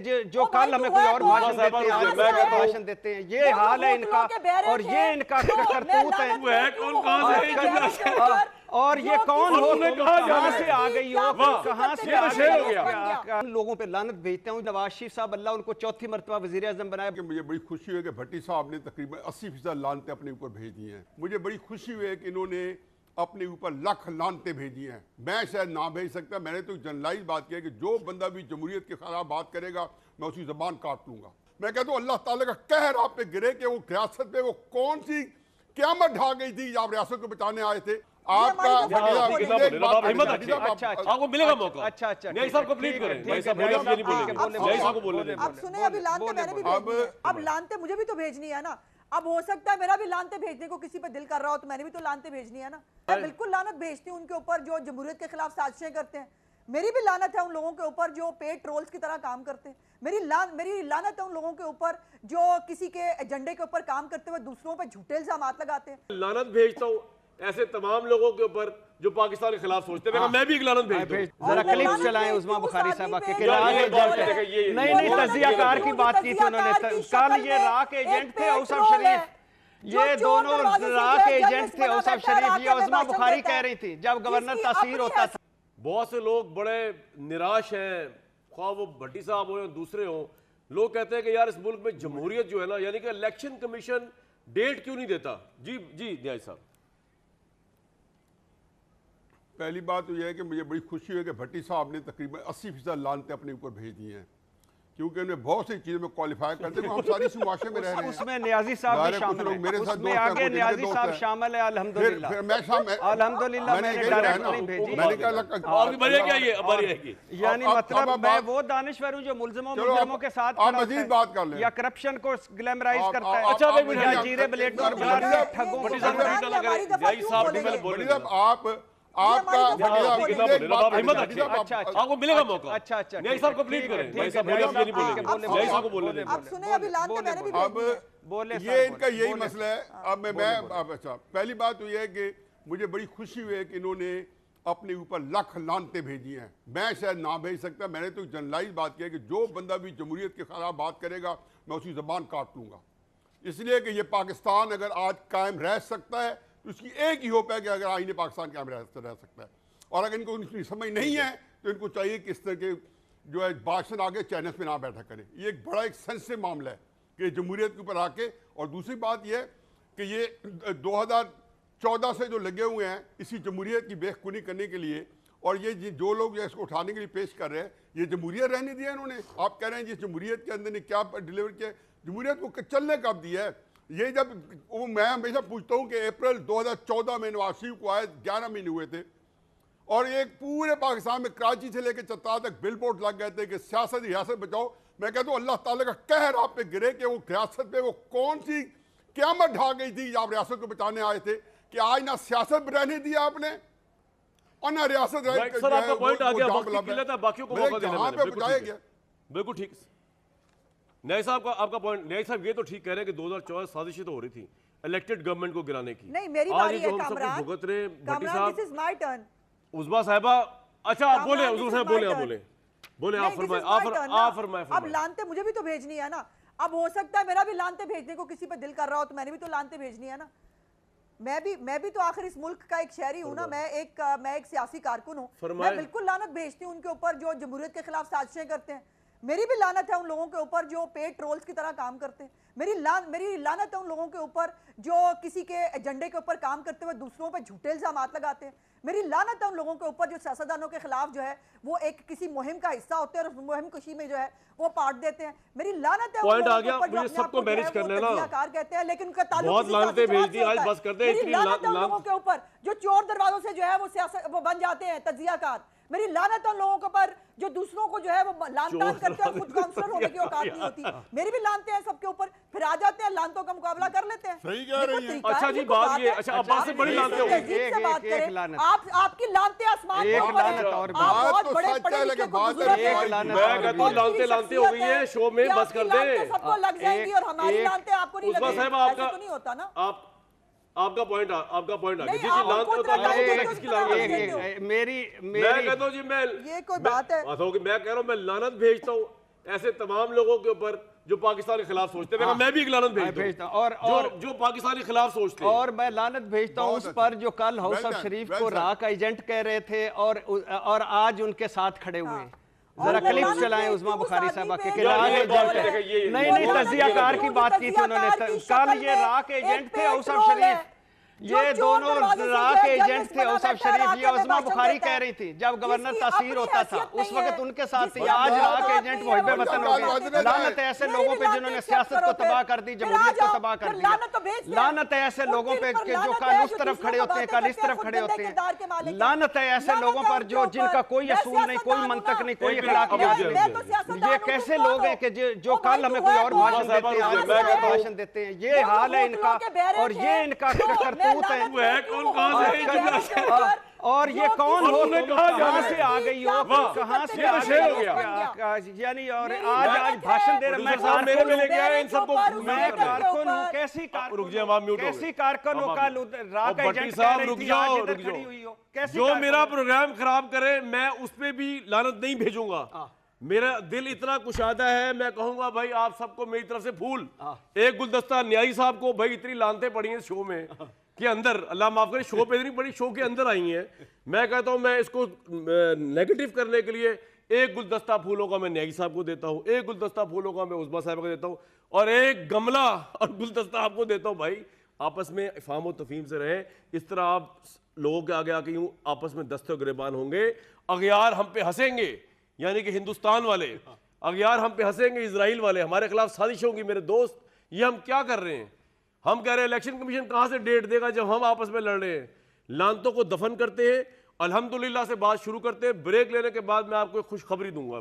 जो कल हमें कोई और भाषण देते हैं, आज भाषण देते हैं, ये हाल है इनका। और ये इनका करतूत है। और ये कौन हो, कहां से आ गई हो, कहां से आ गया। लोगों पे लानत भेजते हैं। नवाज शरीफ साहब अल्लाह उनको चौथी मरतबा वजीर आजम बनाया। मुझे बड़ी खुशी हुई कि भट्टी साहब ने तकरीबन 80% लानतें अपने ऊपर भेज दी हैं। मुझे बड़ी खुशी हुई है कि इन्होंने अपने ऊपर लाख लानतें भेजी हैं। मैं शायद ना भेज सकता, मैंने तो जनरलाइज बात किया कि जो बंदा भी जमहूरियत के खिलाफ बात करेगा मैं उसकी जबान काट लूंगा। मैं कहता हूँ अल्लाह ताला का कहर आप पे गिरे कि वो रियासत पे वो कौन सी क़यामत ढा गई थी जब आप रियासत को बचाने आए थे। आपका आपको मिलेगा मौका। अच्छा नहीं साहब कंप्लीट करें। नहीं साहब बोले, आप ये नहीं बोलेंगे। नहीं साहब को बोलने दें। अब सुने, अभी लानते मैंने भी भेजनी है। अब लानते मुझे भी तो भेजनी है ना। अब हो सकता है मेरा भी लानते भेजने को किसी पे दिल कर रहा हो, तो मैंने भी तो लानते भेजनी है ना। मैं बिल्कुल लानत भेजती हूँ उनके ऊपर जो जमहूरियत के खिलाफ साजिशें करते हैं। मेरी भी लानत है उन लोगों के ऊपर जो पेड ट्रोल्स की तरह काम करते हैं। मेरी लानत है उन लोगों के ऊपर जो किसी के एजेंडे के ऊपर काम करते हुए दूसरों पे झूठे इल्जामात लगाते हैं। लानत भेजता हूँ ऐसे तमाम लोगों के ऊपर जो पाकिस्तान के खिलाफ सोचते हैं। मैं भी एक लानत भेज दूं। जरा क्लिप चलाएं उस्मा बुखारी साहब के नहीं तजियाकार की बात की थी उन्होंने कल। ये राक एजेंट थे औसफ शरीफ, ये दोनों राक एजेंट थे औसफ शरीफ। ये उस्मा बुखारी कह रही थी जब गवर्नर तासीर होता था। बहुत से लोग बड़े निराश हैं, ख्वाह वो भट्टी साहब हो या दूसरे हो। लोग कहते हैं कि यार इस मुल्क में जमहूरियत जो है ना, यानी कि इलेक्शन कमीशन डेट क्यों नहीं देता। जी जी न्याय साहब, पहली बात तो यह है कि मुझे बड़ी खुशी हुई कि भट्टी साहब ने तकरीबन 80% लानतें अपने ऊपर भेज दी हैं, क्योंकि उन्हें बहुत सी चीज़ों में क्वालिफाई करते हैं। हम सारी मुआशरे में रह रहे हैं। उसमें नियाजी साहब भी शामिल हैं, मेरे साथ उसमें आगे नियाजी साहब शामिल है। अल्हम्दुलिल्लाह फिर मैं अल्हम्दुलिल्लाह मैंने डायरेक्टली भेजी। मैंने कहा यानी मतलब मैं वो दानिश्वर हूँ जो मुल्जिमों के साथ आप मजीद बात कर लें, या करप्शन को ग्लैमराइज करता है। अच्छा जीरे ब्लेड आपका आपको मिलेगा मौका। अच्छा अच्छा नहीं साहब कंप्लीट करें। नहीं साहब बोले, आप ये नहीं बोलेंगे। नहीं साहब को बोलने दें। अब सुने, अभी लानते मैंने भी भेजनी है। बोले ये इनका यही मसला है। अब मैं अच्छा, पहली बात तो ये है कि मुझे बड़ी खुशी हुई है कि इन्होंने अपने ऊपर लाख लानतें भेजी हैं। मैं शायद ना भेज सकता, मैंने तो जनरलाइज बात किया कि जो बंदा भी जमहूरियत के खिलाफ बात करेगा मैं उसकी जबान काट लूंगा। इसलिए कि ये पाकिस्तान अगर आज कायम रह सकता है तो उसकी एक ही होप है कि अगर आईने पाकिस्तान कायम रह सकता है। और अगर इनको उनकी समझ नहीं है तो इनको चाहिए कि इस तरह के जो है भाषण आगे चैनल पे ना बैठा करें। ये एक बड़ा एक सेंसिटिव मामला है कि जमहूरियत के ऊपर आके। और दूसरी बात यह कि ये 2014 से जो लगे हुए हैं इसी जमहूरियत की बेखुनी करने के लिए, और ये जो लोग इसको उठाने के लिए पेश कर रहे हैं, ये जमहूरियत रहने दिया इन्होंने। आप कह रहे हैं जिस जमहूरियत के अंदर ने क्या डिलीवर किया, जमहूरियत को चलने कब दिया है। ये जब वो मैं हमेशा पूछता हूँ कि अप्रैल 2014 में नवाज शरीफ को आए 11 महीने हुए थे, और एक पूरे पाकिस्तान में कराची से लेकर चतरा तक बिल बोर्ड लग गए थे कि सियासत रियासत बचाओ। मैं कहता हूँ अल्लाह ताला का कहर आप पे गिरे कि वो रियासत पे वो कौन सी क़यामत ढा गई थी जब आप रियासत को बचाने आए थे कि आज ना सियासत रहने दिया आपने और ना रियासत बचाया गया। बिल्कुल ठीक न्याय साहब का आपका पॉइंट। न्याय साहब ये तो ठीक कह रहे हैं कि 2014 साजिशें तो हो रही थी इलेक्टेड गवर्नमेंट को गिराने की। नहीं मेरी बारी है कामरान, भुगत रहे भट्टी साहब, दिस इज माय टर्न। उस्मा साहिबा, अच्छा आप बोले, उस्मा साहब बोले, आप बोले आप फरमाए। अब लानते मुझे भी तो भेजनी है ना। अब हो सकता है मेरा भी लानते भेजने को किसी पे दिल कर रहा हो, तो मैंने भी तो लानते भेजनी है ना। मैं भी तो आखिर इस मुल्क का एक शहरी हूँ ना। मैं एक सियासी कारकुन हूँ। मैं बिल्कुल लानत भेजती हूँ उनके ऊपर जो जमहूरियत के खिलाफ साजिशें करते हैं। मेरी भी लानत है उन लोगों के ऊपर जो पेड ट्रोल्स की तरह काम करते हैं। मेरी लानत है उन लोगों के ऊपर जो किसी के एजेंडे के ऊपर काम करते हुए दूसरों पे झूठे इल्जामात लगाते हैं। मेरी लानत है उन लोगों के ऊपर जो सियासतदानों के खिलाफ जो है वो एक किसी मुहिम का हिस्सा होते हैं और उस मुहिम खुशी में जो है वो पार्ट देते हैं। मेरी लानत है पॉइंट आ गया, मुझे सबको मैनेज कर लेना कहते हैं, लेकिन उनका ताल्लुक बहुत लानतें भेज दी, आज बस कर दे। मेरी लानत है उन लोगों के ऊपर जो चोर दरवाजों से जो है वो सियासत वो बन जाते हैं तजियाकार। मेरी लानत है उन लोगों के ऊपर जो दूसरों को जो है वो लानतान करते हैं, खुद काउंसलर होने की औकात नहीं होती। मेरी भी लानतें हैं सबके ऊपर, फिर आ जाते हैं लानतों का मुकाबला कर लेते हैं। सही कह रही है। अच्छा जी बात ये, अच्छा अब्बास से बड़ी लानतें हो गई। आपकी लानतें आसमान के ऊपर हैं। आप बहुत बड़े पढ़े लिखे बुजुर्ग हैं। मैं कहता हूं लानतें हो गई है शो में, बस कर दे। सबको लग जाएंगी और हमारी लानतें आपको नहीं लगेंगी। ऐसा तो नहीं होता ना। आपका पॉइंट आ गया। जी लानते होता है किसकी लानत? मेरी मैं कहता हूं जी, मैं ये कोई बात है? मैं कह रहा हूं मैं लानत भेजता हूं ऐसे तमाम लोगों के ऊपर जो पाकिस्तान के खिलाफ सोचते हैं। मैं भी एक लानत भेजता हूं और जो पाकिस्तान के खिलाफ सोचते हैं। और मैं लानत भेजता हूं उस पर जो कल हाउस ऑफ शरीफ को रा का एजेंट कह रहे थे और आज उनके साथ खड़े हुए। जरा क्लिप चलाएं उस्मा बुखारी साहबा के रा के एजेंट है। नहीं तजियाकार की बात की थी उन्होंने कल। ये रा के एजेंट थे हाउस ऑफ शरीफ, ये दोनों रा के एजेंट थे हाउस ऑफ शरीफ। ये उस्मा बुखारी कह रही थी जब गवर्नर तासीर होता था उस वक्त उनके साथ थी। आज रा के एजेंट मुहिब वतन हो गए। लानत है ऐसे लोगों पे जिन्होंने सियासत को तबाह कर दी, जमहूरियत को तबाह कर दिया। लानत है ऐसे लोगों पे जो कल उस तरफ खड़े होते हैं, कल इस तरफ खड़े होते हैं। लानत है ऐसे लोगों पर जो जिनका कोई असूल नहीं, कोई मंतक नहीं, कोई अखलाकियात। ये कैसे लोग हैं कि जो कल हमें कोई और भाषण देते हैं, आज भाषण देते हैं। ये हाल है इनका और ये इनका करतूत है। कौन कहां से और ये कौन हो, कहां से आ गई हो, कहां से आ गई यानी। और आज भाषण दे रहे मैं कारकुन हूं। कैसी कारकुन हो कल रात एजेंट साहब रुक जाओ। जो मेरा प्रोग्राम खराब करे मैं उस पे भी लानत नहीं भेजूंगा। मेरा दिल इतना कुशादा है, मैं कहूंगा भाई आप सबको मेरी तरफ से फूल। एक गुलदस्ता न्यायी साहब को भाई इतनी लानतें पड़ी हैं शो में के अंदर, अल्लाह माफ करे शो पे इतनी बड़ी शो के अंदर आई हैं। मैं कहता हूं मैं इसको नेगेटिव करने के लिए एक गुलदस्ता फूलों का मैं न्यायी साहब को देता हूं, एक गुलदस्ता फूलों का मैं उस्मा साहब को देता हूं और एक गमला और गुलदस्ता आपको देता हूं। भाई आपस में इफ़हाम और तफहीम से रहें। इस तरह आप लोगों के आगे आके यूं आपस में दस्ते गिरेबान होंगे। अगयार हम पे हंसेंगे, यानी कि हिंदुस्तान वाले अगयार हम पे हंसेंगे, इजराइल वाले हमारे खिलाफ साजिश होगी। मेरे दोस्त ये हम क्या कर रहे हैं? हम कह रहे हैं इलेक्शन कमीशन कहां से डेट देगा जब हम आपस में लड़ रहे हैं। लानतों को दफन करते हैं, अल्हम्दुलिल्लाह से बात शुरू करते हैं। ब्रेक लेने के बाद मैं आपको एक खुशखबरी दूंगा।